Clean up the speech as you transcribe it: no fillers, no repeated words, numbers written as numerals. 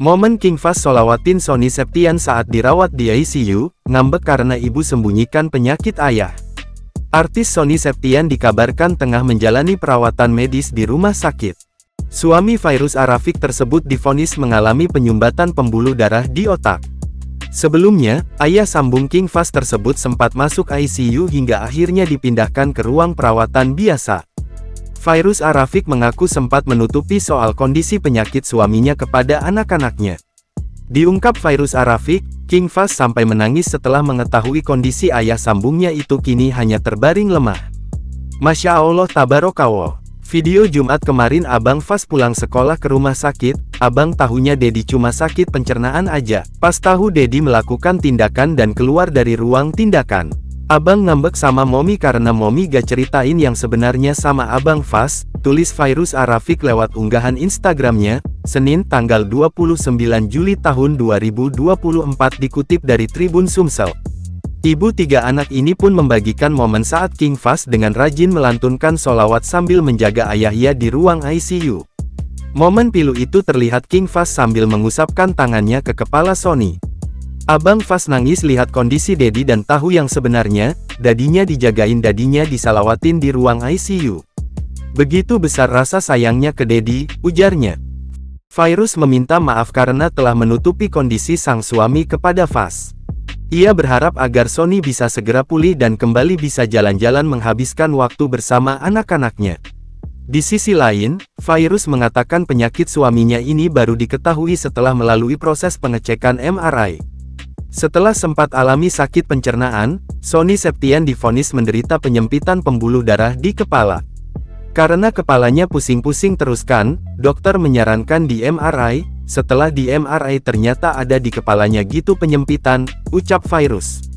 Momen King Fahz solawatin Sony Septian saat dirawat di ICU, ngambek karena ibu sembunyikan penyakit ayah. Artis Sony Septian dikabarkan tengah menjalani perawatan medis di rumah sakit. Suami Fairuz Arafiq tersebut divonis mengalami penyumbatan pembuluh darah di otak. Sebelumnya, ayah sambung King Fahz tersebut sempat masuk ICU hingga akhirnya dipindahkan ke ruang perawatan biasa. Fairuz Arafiq mengaku sempat menutupi soal kondisi penyakit suaminya kepada anak-anaknya. Diungkap Fairuz Arafiq, King Fahz sampai menangis setelah mengetahui kondisi ayah sambungnya itu kini hanya terbaring lemah. Masya Allah tabarakallah. Video Jumat kemarin Abang Fahz pulang sekolah ke rumah sakit, abang tahunya Dedi cuma sakit pencernaan aja. Pas tahu Dedi melakukan tindakan dan keluar dari ruang tindakan. Abang ngambek sama Momi karena Momi gak ceritain yang sebenarnya sama Abang Fahz, tulis Fairuz Arafiq lewat unggahan Instagramnya, Senin tanggal 29 Juli tahun 2024 dikutip dari Tribun Sumsel. Ibu tiga anak ini pun membagikan momen saat King Fahz dengan rajin melantunkan sholawat sambil menjaga ayahnya di ruang ICU. Momen pilu itu terlihat King Fahz sambil mengusapkan tangannya ke kepala Sony. Abang Fahz nangis lihat kondisi Dedi dan tahu yang sebenarnya, dadinya dijagain, dadinya disalawatin di ruang ICU. Begitu besar rasa sayangnya ke Dedi, ujarnya. Fairuz meminta maaf karena telah menutupi kondisi sang suami kepada Fahz. Ia berharap agar Sony bisa segera pulih dan kembali bisa jalan-jalan menghabiskan waktu bersama anak-anaknya. Di sisi lain, Fairuz mengatakan penyakit suaminya ini baru diketahui setelah melalui proses pengecekan MRI. Setelah sempat alami sakit pencernaan, Sony Septian divonis menderita penyempitan pembuluh darah di kepala. Karena kepalanya pusing-pusing terus kan, dokter menyarankan di MRI, setelah di MRI ternyata ada di kepalanya gitu penyempitan, ucap Fairuz.